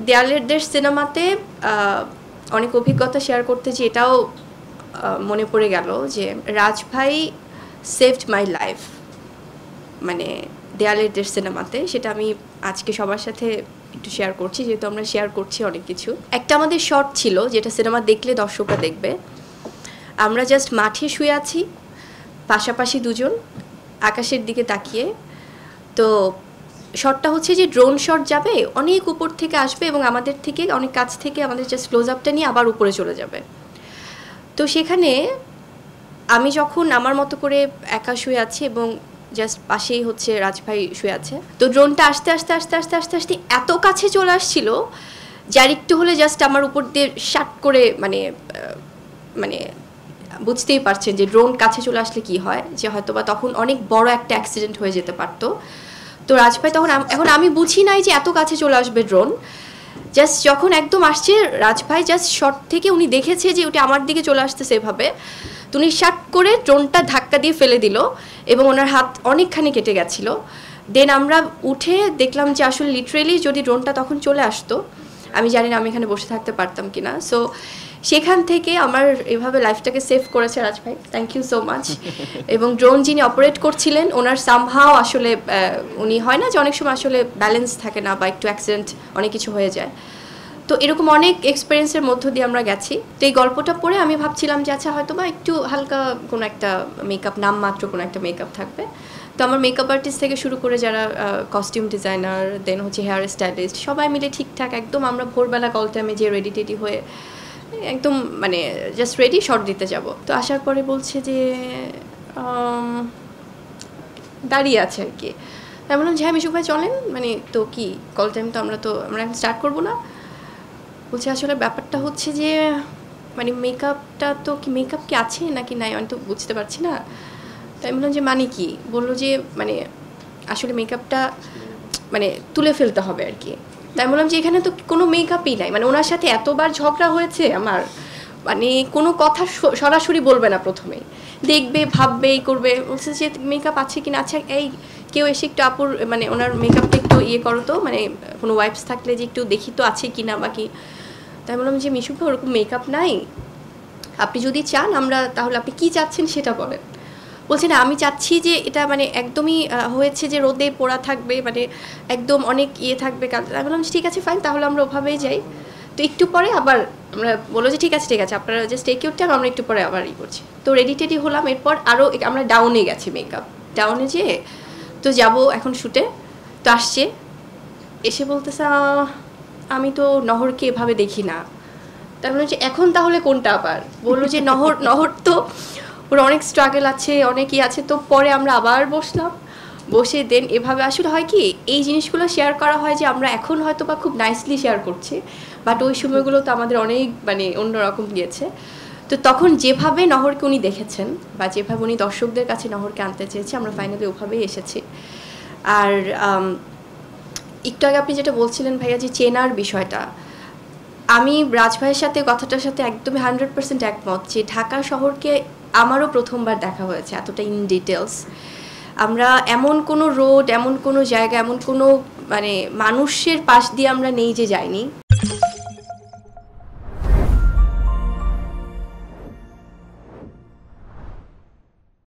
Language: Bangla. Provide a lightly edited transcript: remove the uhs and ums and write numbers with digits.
দেয়ালের দেশ সিনেমাতে অনেক অভিজ্ঞতা শেয়ার করতে যে এটাও মনে পড়ে গেল যে রাজ ভাই সেভড মাই লাইফ, মানে দেয়ালের দেশ সিনেমাতে। সেটা আমি আজকে সবার সাথে একটু শেয়ার করছি, যেহেতু আমরা শেয়ার করছি অনেক কিছু। একটা আমাদের শর্ট ছিল যেটা সিনেমা দেখলে দর্শকরা দেখবে। আমরা জাস্ট মাঠে শুয়ে আছি, পাশাপাশি দুজন আকাশের দিকে তাকিয়ে। তো শটটা হচ্ছে যে ড্রোন শট যাবে, অনেক উপর থেকে আসবে এবং আমাদের থেকে অনেক কাছ থেকে আমাদের জাস্ট ক্লোজ আপটা নিয়ে আবার উপরে চলে যাবে। তো সেখানে আমি যখন আমার মতো করে একা শুয়ে আছি এবং জাস্ট পাশেই হচ্ছে রাজভাই শুয়ে আছে, তো ড্রোনটা আস্তে আস্তে আস্তে আস্তে আস্তে আস্তে এত কাছে চলে আসছিল যার একটু হলে জাস্ট আমার উপর দিয়ে শাট করে মানে মানে বুঝতেই পারছেন যে ড্রোন কাছে চলে আসলে কি হয়, যে হয়তো বা তখন অনেক বড় একটা অ্যাক্সিডেন্ট হয়ে যেতে পারতো। তো রাজভাই তখন, এখন আমি বুঝি নাই যে এত কাছে চলে আসবে ড্রোন। জাস্ট যখন একদম আসছে রাজভাই জাস্ট শট থেকে উনি দেখেছে যে ওটা আমার দিকে চলে আসতেছে এভাবে, তো উনি শাট করে ড্রোনটা ধাক্কা দিয়ে ফেলে দিল এবং ওনার হাত অনেকখানি কেটে গেছিলো। দেন আমরা উঠে দেখলাম যে আসলে লিটারেলি যদি ড্রোনটা তখন চলে আসতো, আমি জানি না আমি এখানে বসে থাকতে পারতাম কিনা। সো সেখান থেকে আমার এভাবে লাইফটাকে সেভ করেছে রাজভাই, থ্যাংক ইউ সো মাচ। এবং ড্রোন যিনি অপারেট করছিলেন ওনার সামহাও আসলে উনি হয় না যে অনেক সময় আসলে ব্যালেন্স থাকে না বা একটু অ্যাক্সিডেন্ট অনেক কিছু হয়ে যায়, তো এরকম অনেক এক্সপিরিয়েন্সের মধ্য দিয়ে আমরা গেছি। তো এই গল্পটা পড়ে আমি ভাবছিলাম যে আচ্ছা হয়তো বা একটু হালকা কোনো একটা মেকআপ, নামমাত্র কোনো একটা মেকআপ থাকবে। তো আমার মেকআপ আর্টিস্ট থেকে শুরু করে যারা কস্টিউম ডিজাইনার, দেন হচ্ছে হেয়ার স্টাইলিস্ট, সবাই মিলে ঠিকঠাক একদম আমরা ভোরবেলা কল টাইমে যে রেডি টেডি হয়ে একদম মানে জাস্ট রেডি শট দিতে যাব। তো আসার পরে বলছে যে দাঁড়িয়ে আছে আর কি। আমি বললাম যে হ্যাঁ মিশুক ভাই চলেন, মানে তো কি কল টাইম তো আমরা স্টার্ট করবো না। বলছে আসলে ব্যাপারটা হচ্ছে যে মানে মেকআপটা তো কি, মেকআপ কি আছে নাকি নাই আমি তো বুঝতে পারছি না। তাই বললাম যে মানে কি, বললো যে মানে আসলে মেকআপটা মানে তুলে ফেলতে হবে আর কি। তাই বললাম যে এখানে তো কোনো মেকআপই নাই, মানে ওনার সাথে এতবার ঝগড়া হয়েছে আমার, মানে কোনো কথা সরাসরি বলবে না, প্রথমেই দেখবে ভাববে এই করবে। বলছে যে মেকআপ আছে কিনা, আচ্ছা এই কেউ এসে একটু আপুর মানে ওনার মেকআপটা একটু ইয়ে করো তো, মানে কোনো ওয়াইপস থাকলে যে একটু দেখি তো আছে কিনা বাকি। তাই বললাম যে মিশুক ভাই ওরকম মেকআপ নাই, আপনি যদি চান আমরা তাহলে আপনি কী চাচ্ছেন সেটা বলেন। বলছে না আমি চাচ্ছি যে এটা মানে একদমই হয়েছে যে রোদে পোড়া থাকবে, মানে একদম অনেক ইয়ে থাকবে। আমি বললাম ঠিক আছে ফাইন, তাহলে আমরা ওভাবেই যাই। তো একটু পরে আবার আমরা বললো যে ঠিক আছে আপনারা জাস্ট টেক ইউর টাইম, আমরা একটু পরে আবার ই করছি। তো রেডি টেডি হলাম, এরপর আরও আমরা ডাউনে গেছি, মেকআপ ডাউনে যেয়ে তো যাব এখন শ্যুটে। তো আসছে এসে বলতেছে আমি তো নহরকে এভাবে দেখি না। তার মানে যে এখন তাহলে কোনটা আবার, বললো যে নহর তো ওর অনেক স্ট্রাগল আছে, অনেকই আছে। তো পরে আমরা আবার বসলাম, বসে দেন এভাবে আসলে হয় কি এই জিনিসগুলো শেয়ার করা হয় যে আমরা এখন হয়তো বা খুব নাইসলি শেয়ার করছি, বাট ওই সময়গুলো তো আমাদের অনেক মানে অন্যরকম গিয়েছে। তো তখন যেভাবে নহরকে উনি দেখেছেন বা যেভাবে উনি দর্শকদের কাছে নহরকে আনতে চেয়েছে, আমরা ফাইনালি ওভাবেই এসেছি। আর একটু আগে আপনি যেটা বলছিলেন ভাইয়া যে চেনার বিষয়টা, আমি রাজভাইয়ের সাথে কথাটার সাথে একদমই 100% একমত যে ঢাকা শহরকে আমারও প্রথমবার দেখা হয়েছে এতটা ইন ডিটেলস। আমরা এমন কোনো রোড, এমন কোনো জায়গা, এমন কোনো মানে মানুষের পাশ দিয়ে আমরা নেই যে যাইনি।